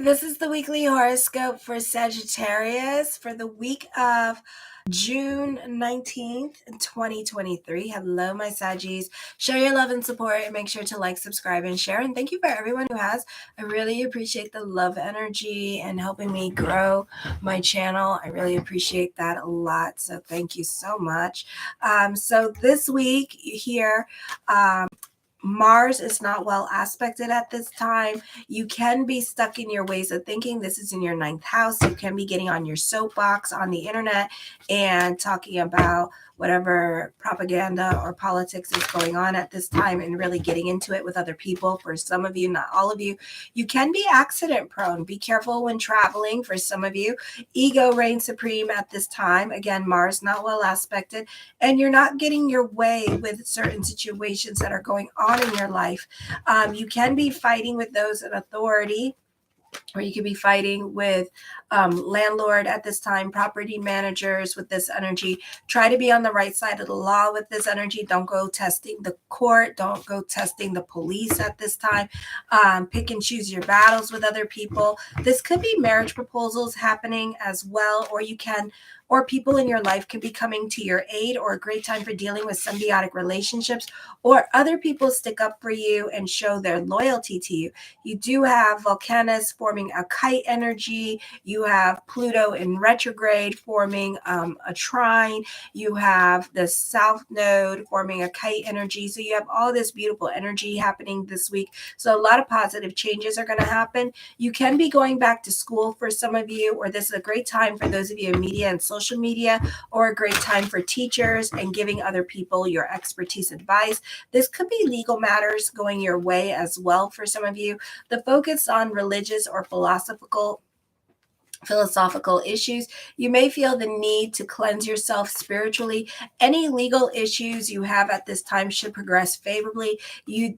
This is the weekly horoscope for Sagittarius for the week of June 19th, 2023. Hello, my Saggies. Show your love and support and make sure to like, subscribe, and share. And thank you for everyone who has. I really appreciate the love energy and helping me grow my channel. I really appreciate that a lot. So thank you so much. So this week here, Mars is not well aspected at this time. You can be stuck in your ways of thinking. This is in your ninth house. You can be getting on your soapbox on the internet and talking about whatever propaganda or politics is going on at this time and really getting into it with other people. For some of you, not all of you, you can be accident prone. Be careful when traveling. For some of you, ego reigns supreme at this time. Again, Mars not well aspected, and you're not getting your way with certain situations that are going on in your life. You can be fighting with those in authority, or you could be fighting with landlord at this time, property managers with this energy. Try to be on the right side of the law with this energy. Don't go testing the court. Don't go testing the police at this time. Pick and choose your battles with other people. This could be marriage proposals happening as well, or people in your life could be coming to your aid, or a great time for dealing with symbiotic relationships, or other people stick up for you and show their loyalty to you. You do have Volcanus forming a kite energy. You have Pluto in retrograde forming a trine. You have the South Node forming a kite energy. So you have all this beautiful energy happening this week. So a lot of positive changes are going to happen. You can be going back to school for some of you, or this is a great time for those of you in media and social media, or a great time for teachers and giving other people your expertise advice. This could be legal matters going your way as well for some of you. The focus on religious or philosophical issues. You may feel the need to cleanse yourself spiritually. Any legal issues you have at this time should progress favorably. You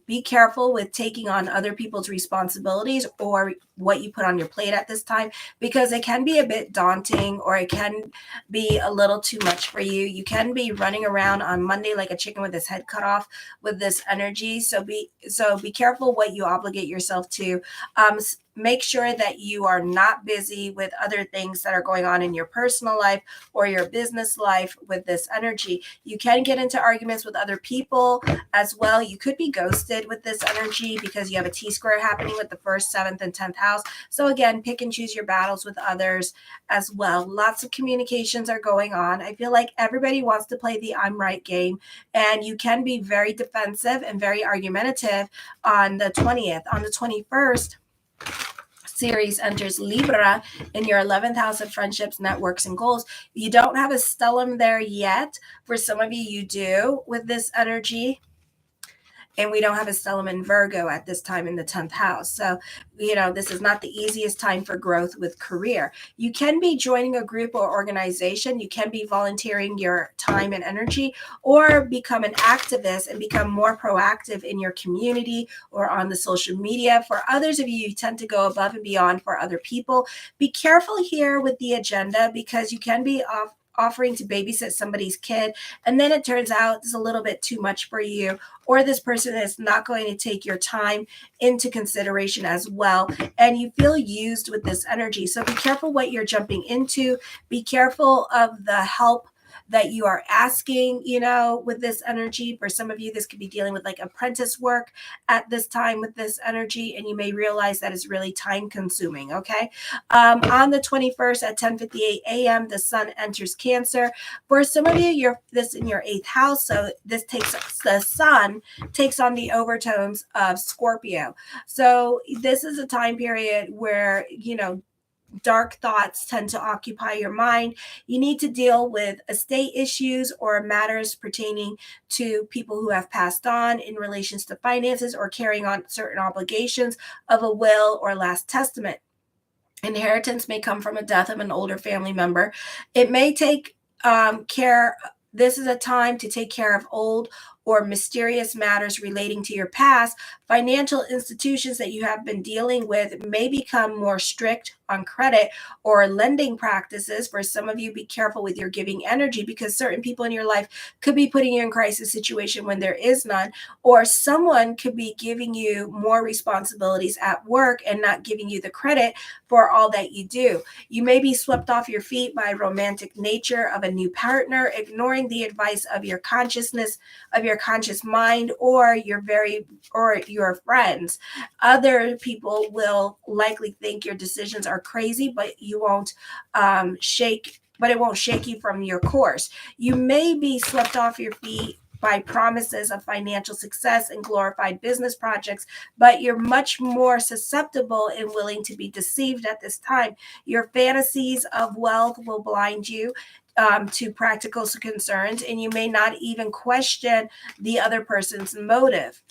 be careful with taking on other people's responsibilities or what you put on your plate at this time, because it can be a bit daunting, or it can be a little too much for you. You can be running around on Monday like a chicken with his head cut off with this energy. So be careful what you obligate yourself to. Make sure that you are not busy with other things that are going on in your personal life or your business life with this energy. You can get into arguments with other people as well. You could be ghosted with this energy because you have a T-square happening with the 1st, 7th, and 10th house. So again, pick and choose your battles with others as well. Lots of communications are going on. I feel like everybody wants to play the I'm right game, and you can be very defensive and very argumentative on the 20th. On the 21st, Ceres enters Libra in your 11th house of friendships, networks, and goals. You don't have a stellium there yet. For some of you, you do with this energy. And we don't have a stellium in Virgo at this time in the 10th house. So, this is not the easiest time for growth with career. You can be joining a group or organization. You can be volunteering your time and energy, or become an activist and become more proactive in your community or on the social media. For others of you, you tend to go above and beyond for other people. Be careful here with the agenda, because you can be offering to babysit somebody's kid, and then it turns out it's a little bit too much for you, or this person is not going to take your time into consideration as well, and you feel used with this energy. So be careful what you're jumping into. Be careful of the help that you are asking, with this energy. For some of you, this could be dealing with like apprentice work at this time with this energy, and you may realize that it's really time consuming. Okay. On the 21st at 10:58 a.m., the sun enters Cancer. For some of you, you're this in your 8th house. So the sun takes on the overtones of Scorpio. So this is a time period where, dark thoughts tend to occupy your mind. You need to deal with estate issues or matters pertaining to people who have passed on in relations to finances, or carrying on certain obligations of a will or last testament. Inheritance may come from a death of an older family member. It may take care. This is a time to take care of old or mysterious matters relating to your past. Financial institutions that you have been dealing with may become more strict on credit or lending practices. For some of you, be careful with your giving energy, because certain people in your life could be putting you in crisis situation when there is none, or someone could be giving you more responsibilities at work and not giving you the credit for all that you do. You may be swept off your feet by romantic nature of a new partner, ignoring the advice of your consciousness, of your conscious mind, or your friends. Other people will likely think your decisions are crazy, but you won't but it won't shake you from your course. You may be swept off your feet by promises of financial success and glorified business projects, but you're much more susceptible and willing to be deceived at this time. Your fantasies of wealth will blind you to practical concerns, and you may not even question the other person's motive.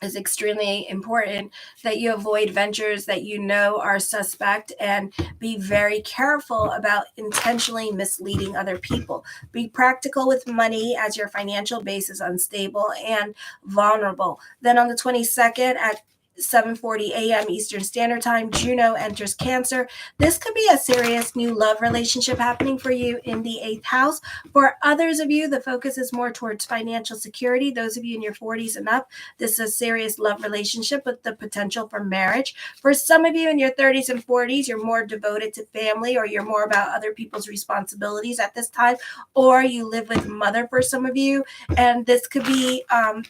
It's extremely important that you avoid ventures that you know are suspect, and be very careful about intentionally misleading other people. Be practical with money, as your financial base is unstable and vulnerable. Then on the 22nd at 7:40 a.m. Eastern Standard Time, Juno enters Cancer. This could be a serious new love relationship happening for you in the 8th house. For others of you, the focus is more towards financial security. Those of you in your 40s and up, this is a serious love relationship with the potential for marriage. For some of you in your 30s and 40s, you're more devoted to family, or you're more about other people's responsibilities at this time, or you live with mother for some of you. And this could be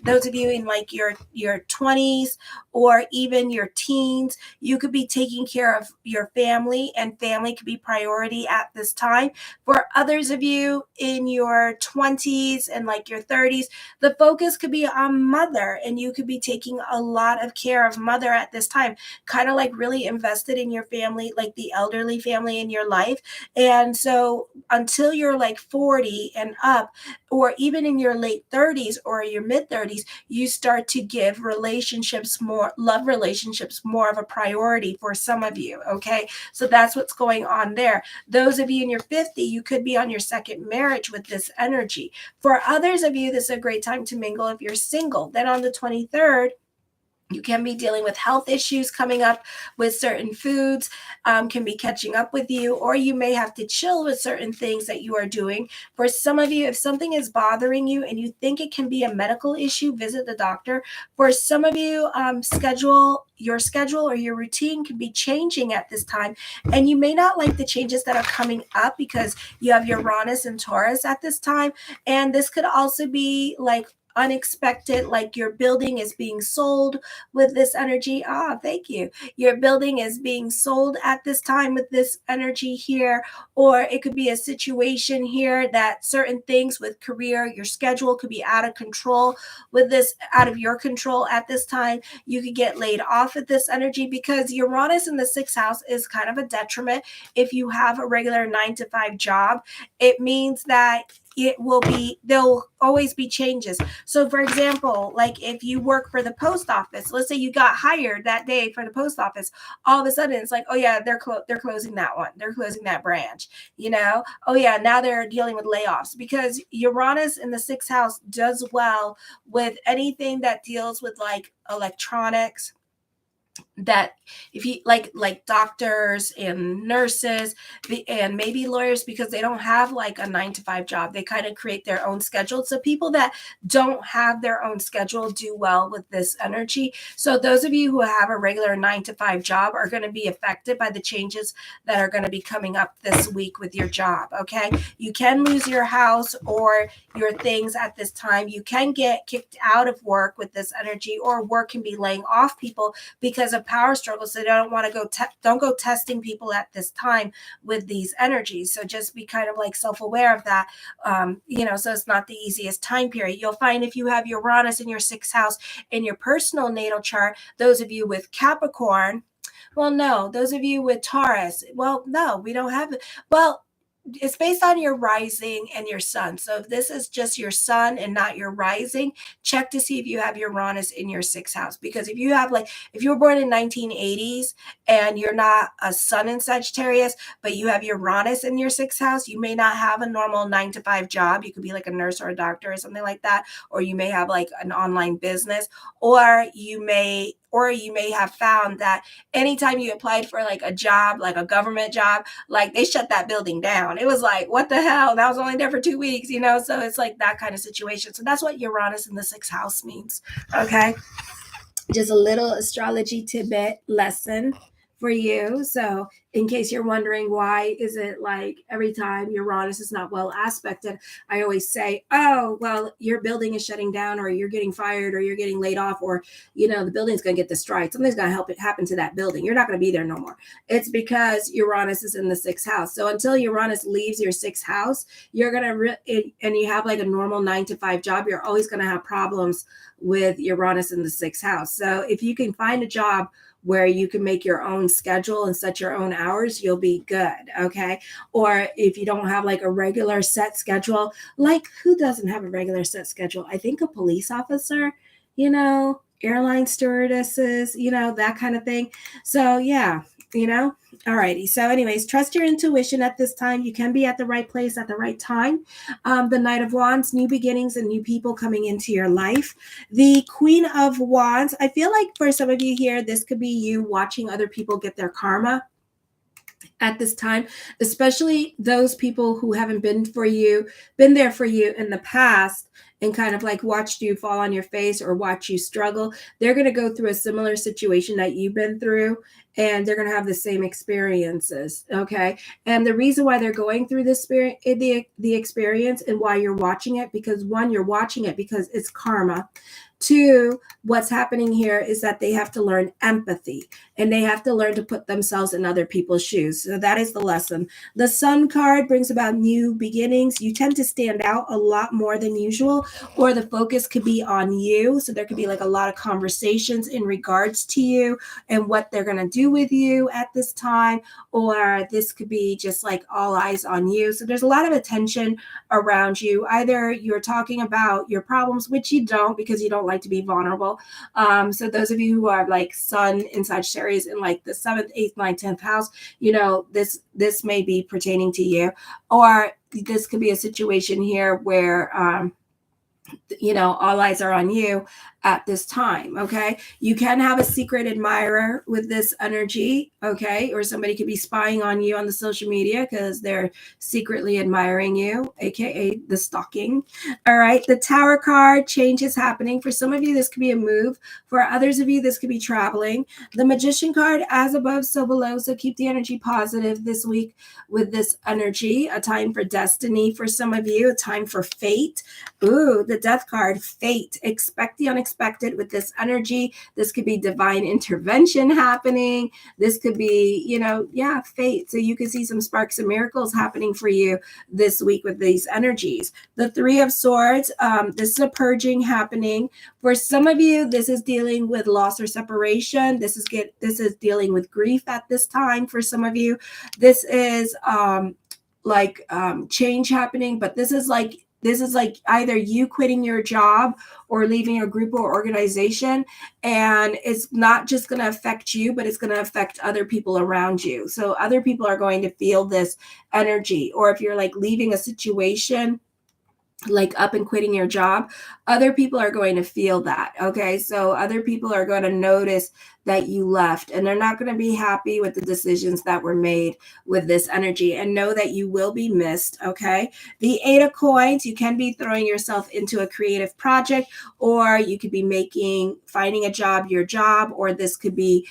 those of you in like your 20s or even your teens. You could be taking care of your family, and family could be priority at this time. For others of you in your 20s and like your 30s, the focus could be on mother, and you could be taking a lot of care of mother at this time, kind of like really invested in your family, like the elderly family in your life. And so until you're like 40 and up, or even in your late 30s or your mid 30s, you start to give love relationships more of a priority for some of you. Okay. So that's what's going on there. Those of you in your 50, you could be on your second marriage with this energy. For others of you, this is a great time to mingle if you're single. Then on the 23rd, you can be dealing with health issues coming up with certain foods, can be catching up with you, or you may have to chill with certain things that you are doing. For some of you, if something is bothering you and you think it can be a medical issue, visit the doctor. For some of you, your schedule or your routine can be changing at this time, and you may not like the changes that are coming up because you have Uranus and Taurus at this time. And this could also be like unexpected, like your building is being sold with this energy. Thank you. Your building is being sold at this time with this energy here. Or it could be a situation here that certain things with career, your schedule could be out of control with this, out of your control at this time. You could get laid off at this energy, because Uranus in the 6th house is kind of a detriment. If you have a regular 9 to 5 job, it means that there'll always be changes. So for example, like if you work for the post office, let's say you got hired that day for the post office, all of a sudden it's like, oh yeah, they're closing that one, they're closing that branch, oh yeah, now they're dealing with layoffs, because Uranus in the 6th house does well with anything that deals with like electronics, that if you like doctors and nurses and maybe lawyers, because they don't have like a 9 to 5 job, they kind of create their own schedule. So people that don't have their own schedule do well with this energy. So those of you who have a regular 9 to 5 job are going to be affected by the changes that are going to be coming up this week with your job. Okay, you can lose your house or your things at this time. You can get kicked out of work with this energy, or work can be laying off people because of power struggles. So they don't want to don't go testing people at this time with these energies. So just be kind of like self-aware of that. So it's not the easiest time period. You'll find if you have Uranus in your 6th house in your personal natal chart, those of you with Capricorn, well, no, those of you with Taurus, well, no, we don't have it. Well, it's based on your rising and your sun. So if this is just your sun and not your rising, check to see if you have Uranus in your 6th house. Because if you have if you were born in 1980s and you're not a sun in Sagittarius, but you have Uranus in your 6th house, you may not have a normal 9 to 5 job. You could be like a nurse or a doctor or something like that. Or you may have like an online business, or you may or you may have found that anytime you applied for like a job, like a government job, like they shut that building down. It was like, what the hell? That was only there for 2 weeks, you know? So it's like that kind of situation. So that's what Uranus in the sixth house means. Okay. Just a little astrology tidbit lesson for you. So in case you're wondering why is it like every time Uranus is not well aspected, I always say, oh, well, your building is shutting down, or you're getting fired, or you're getting laid off, or, you know, the building's going to get destroyed. Something's going to help it happen to that building. You're not going to be there no more. It's because Uranus is in the sixth house. So until Uranus leaves your sixth house, you're going to, and you have like a normal 9 to 5 job, you're always going to have problems with Uranus in the sixth house. So if you can find a job where you can make your own schedule and set your own hours, you'll be good. Okay. Or if you don't have like a regular set schedule, like who doesn't have a regular set schedule? I think a police officer, you know, airline stewardesses, you know, that kind of thing. So yeah, you know, alrighty. So anyways, trust your intuition at this time. You can be at the right place at the right time. The Knight of Wands, new beginnings and new people coming into your life. The Queen of Wands, I feel like for some of you here, this could be you watching other people get their karma at this time, especially those people who haven't been there for you in the past and kind of like watched you fall on your face or watch you struggle. They're going to go through a similar situation that you've been through, and they're going to have the same experiences. Okay. And the reason why they're going through this the experience and why you're watching it, because one, you're watching it because it's karma. Two, what's happening here is that they have to learn empathy, and they have to learn to put themselves in other people's shoes. So that is the lesson. The Sun card brings about new beginnings. You tend to stand out a lot more than usual, or the focus could be on you. So there could be like a lot of conversations in regards to you and what they're going to do with you at this time, or this could be just like all eyes on you. So there's a lot of attention around you. Either you're talking about your problems, which you don't, because you don't like to be vulnerable. So those of you who are like Sun in Sagittarius in like the 7th, 8th, 9th, 10th house, you know, this may be pertaining to you. Or this could be a situation here where you know, all eyes are on you at this time. Okay. You can have a secret admirer with this energy. Okay. Or somebody could be spying on you on the social media because they're secretly admiring you, aka the stalking. All right. The Tower card, change is happening. For some of you, this could be a move. For others of you, this could be traveling. The Magician card, as above, so below. So keep the energy positive this week with this energy. A time for destiny for some of you, a time for fate. Ooh, the Death card, fate. Expect the unexpected with this energy. This could be divine intervention happening. This could be, you know, yeah, fate. So you could see some sparks and miracles happening for you this week with these energies. The Three of Swords, this is a purging happening. For some of you, this is dealing with loss or separation. This is dealing with grief at this time. For some of you, this is change happening, but this is like either you quitting your job or leaving a group or organization. And it's not just going to affect you, but it's going to affect other people around you. So other people are going to feel this energy. Or if you're like leaving a situation, like up and quitting your job, other people are going to feel that. Okay. So other people are going to notice that you left, and they're not going to be happy with the decisions that were made with this energy, and know that you will be missed. Okay. The Eight of Coins, you can be throwing yourself into a creative project, or you could be finding a job, your job, or this could be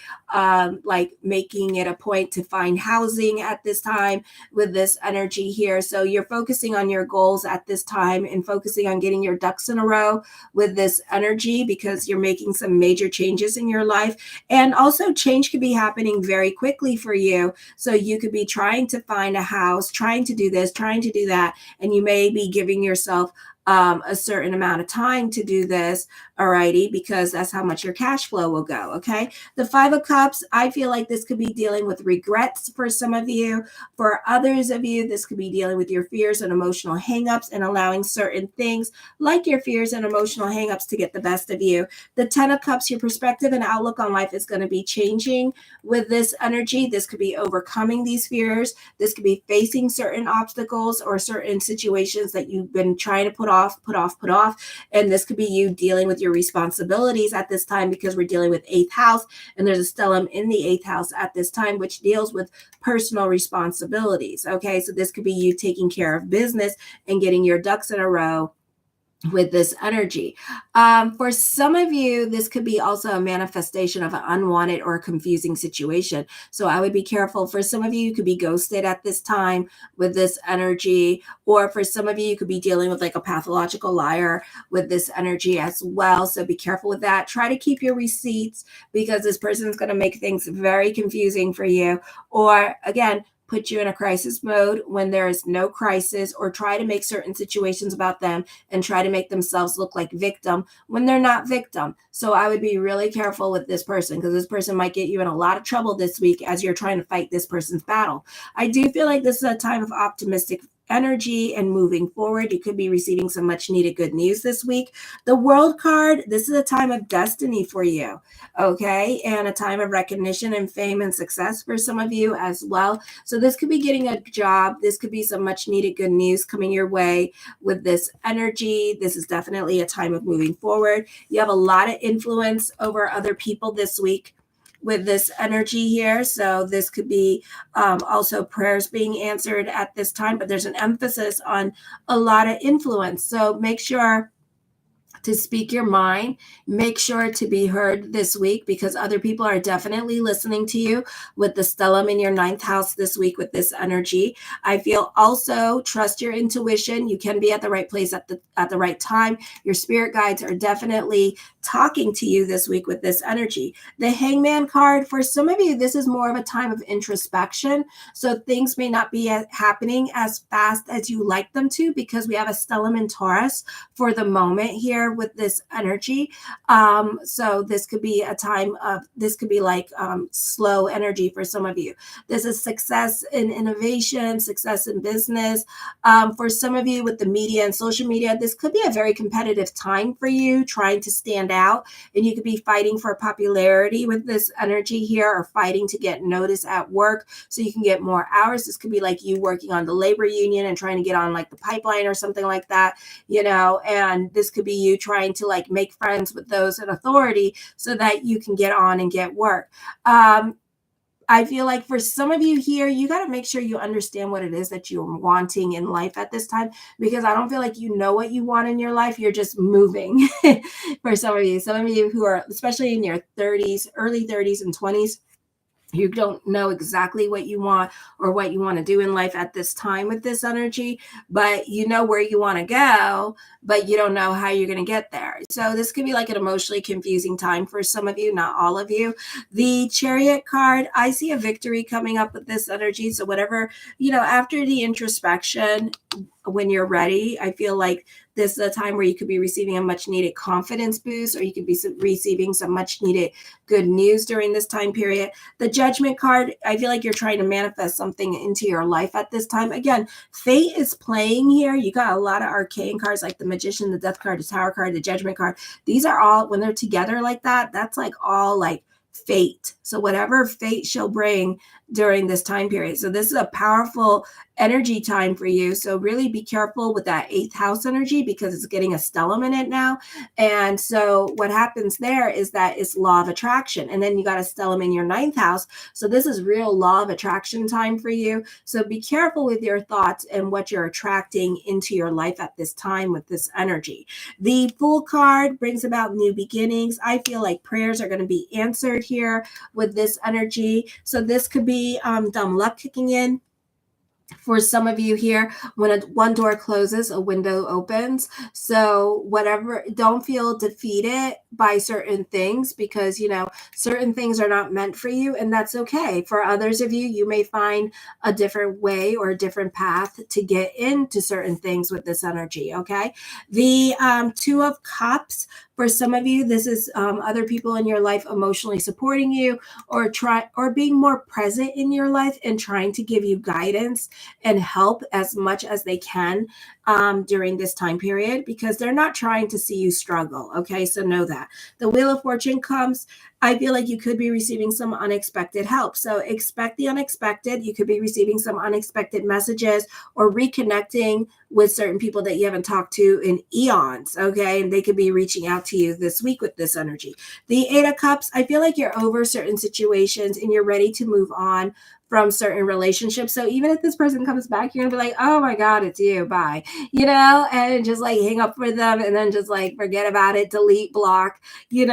like making it a point to find housing at this time with this energy here. So you're focusing on your goals at this time and focusing on getting your ducks in a row with this energy, because you're making some major changes in your life. And also change could be happening very quickly for you. So you could be trying to find a house, trying to do this, trying to do that. And you may be giving yourself a certain amount of time to do this, alrighty, because that's how much your cash flow will go. Okay. The Five of Cups, I feel like this could be dealing with regrets for some of you. For others of you, this could be dealing with your fears and emotional hangups and allowing certain things like your fears and emotional hangups to get the best of you. The Ten of Cups, your perspective and outlook on life is going to be changing with this energy. This could be overcoming these fears. This could be facing certain obstacles or certain situations that you've been trying to put put off. And this could be you dealing with your responsibilities at this time, because we're dealing with eighth house, and there's a stellium in the eighth house at this time, which deals with personal responsibilities. Okay, so this could be you taking care of business and getting your ducks in a row with this energy. For some of you, this could be also a manifestation of an unwanted or confusing situation. So I would be careful. For some of you, you could be ghosted at this time with this energy, or for some of you, you could be dealing with like a pathological liar with this energy as well. So be careful with that. Try to keep your receipts, because this person is going to make things very confusing for you. Or again, put you in a crisis mode when there is no crisis, or try to make certain situations about them and try to make themselves look like victim when they're not victim. So I would be really careful with this person, because this person might get you in a lot of trouble this week as you're trying to fight this person's battle. I do feel like this is a time of optimistic energy and moving forward. You could be receiving some much needed good news this week. The World card, this is a time of destiny for you, okay? And a time of recognition and fame and success for some of you as well. So this could be getting a job. This could be some much needed good news coming your way with this energy. This is definitely a time of moving forward. You have a lot of influence over other people this week with this energy here. So this could be also prayers being answered at this time, but there's an emphasis on a lot of influence. So make sure to speak your mind. Make sure to be heard this week, because other people are definitely listening to you with the stellium in your ninth house this week with this energy. I feel also trust your intuition. You can be at the right place at the right time. Your spirit guides are definitely talking to you this week with this energy. The Hangman card, for some of you, this is more of a time of introspection. So things may not be happening as fast as you like them to, because we have a stellium in Taurus for the moment here with this energy. So this could be a time of, this could be like slow energy for some of you. This is success in innovation, success in business. For some of you with the media and social media, this could be a very competitive time for you, trying to stand out, and you could be fighting for popularity with this energy here, or fighting to get notice at work so you can get more hours. This could be like you working on the labor union and trying to get on like the pipeline or something like that, you know, and this could be you trying to like make friends with those in authority so that you can get on and get work. I feel like for some of you here, you got to make sure you understand what it is that you're wanting in life at this time, because I don't feel like you know what you want in your life. You're just moving for some of you who are, especially in your 30s, early 30s and 20s. You don't know exactly what you want or what you want to do in life at this time with this energy, but you know where you want to go, but you don't know how you're going to get there. So this could be like an emotionally confusing time for some of you, not all of you. The Chariot card, I see a victory coming up with this energy. So whatever, you know, after the introspection, when you're ready, I feel like this is a time where you could be receiving a much needed confidence boost, or you could be receiving some much needed good news during this time period. The Judgment card, I feel like you're trying to manifest something into your life at this time. Again, fate is playing here. You got a lot of arcane cards like the Magician, the Death card, the Tower card, the Judgment card. These are all, when they're together like that, that's like all like fate. So whatever fate shall bring during this time period. So this is a powerful energy time for you. So really be careful with that eighth house energy, because it's getting a stellium in it now. And so what happens there is that it's law of attraction. And then you got a stellium in your ninth house. So this is real law of attraction time for you. So be careful with your thoughts and what you're attracting into your life at this time with this energy. The Fool card brings about new beginnings. I feel like prayers are going to be answered here with this energy. So this could be dumb luck kicking in. For some of you here, when one door closes, a window opens. So whatever, don't feel defeated by certain things, because, you know, certain things are not meant for you, and that's okay. For others of you, you may find a different way or a different path to get into certain things with this energy, okay? The Two of Cups, for some of you, this is other people in your life emotionally supporting you, or being more present in your life and trying to give you guidance and help as much as they can during this time period, because they're not trying to see you struggle. Okay, so know that. The Wheel of Fortune comes. I feel like you could be receiving some unexpected help. So expect the unexpected. You could be receiving some unexpected messages or reconnecting with certain people that you haven't talked to in eons. Okay, and they could be reaching out to you this week with this energy. The Eight of Cups, I feel like you're over certain situations and you're ready to move on from certain relationships. So even if this person comes back, you're gonna be like, oh my God, it's you, bye. And just like hang up with them and then just like forget about it, delete, block. You're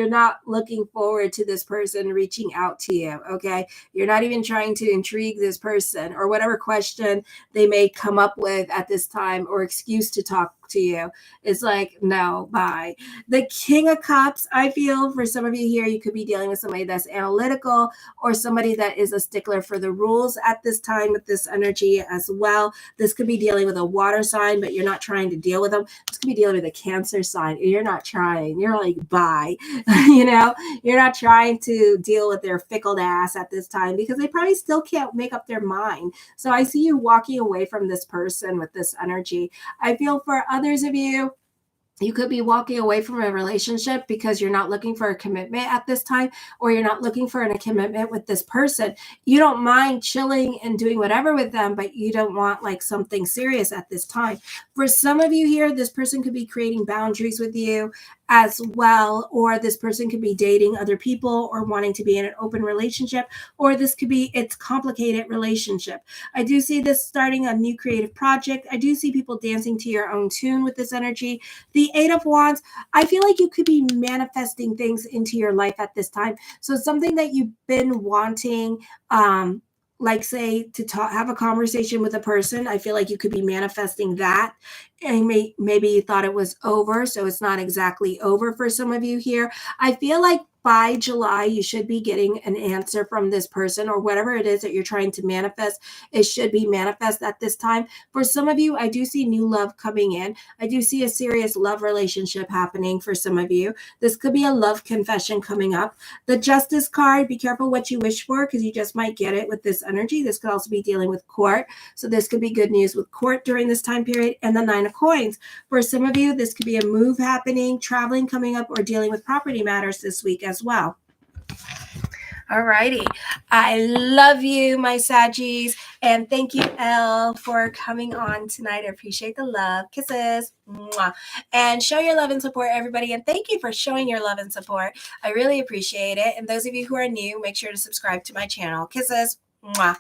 not looking forward to this person reaching out to you. Okay. You're not even trying to intrigue this person or whatever question they may come up with at this time or excuse to talk to you. It's like, no, bye. The King of Cups, I feel for some of you here, you could be dealing with somebody that's analytical or somebody that is a stickler for the rules at this time with this energy as well. This could be dealing with a water sign, but you're not trying to deal with them. This could be dealing with a Cancer sign, and you're not trying. You're like, bye. You're not trying to deal with their fickle ass at this time because they probably still can't make up their mind. So I see you walking away from this person with this energy. I feel for others of you, you could be walking away from a relationship because you're not looking for a commitment at this time, or you're not looking for a commitment with this person. You don't mind chilling and doing whatever with them, but you don't want like something serious at this time. For some of you here, this person could be creating boundaries with you as well, or this person could be dating other people or wanting to be in an open relationship, or this could be it's complicated relationship. I do see this starting a new creative project. I do see people dancing to your own tune with this energy. The Eight of Wands, I feel like you could be manifesting things into your life at this time. So something that you've been wanting, like say to have a conversation with a person, I feel like you could be manifesting that. And maybe you thought it was over, so it's not exactly over for some of you here. I feel like by July, you should be getting an answer from this person, or whatever it is that you're trying to manifest. It should be manifest at this time. For some of you, I do see new love coming in. I do see a serious love relationship happening for some of you. This could be a love confession coming up. The Justice card, be careful what you wish for, because you just might get it with this energy. This could also be dealing with court. So this could be good news with court during this time period. And the Nine of Coins. For some of you, this could be a move happening, traveling coming up, or dealing with property matters this week as well. All righty. I love you, my Saggies. And thank you, Elle, for coming on tonight. I appreciate the love. Kisses. Mwah. And show your love and support, everybody. And thank you for showing your love and support. I really appreciate it. And those of you who are new, make sure to subscribe to my channel. Kisses. Mwah.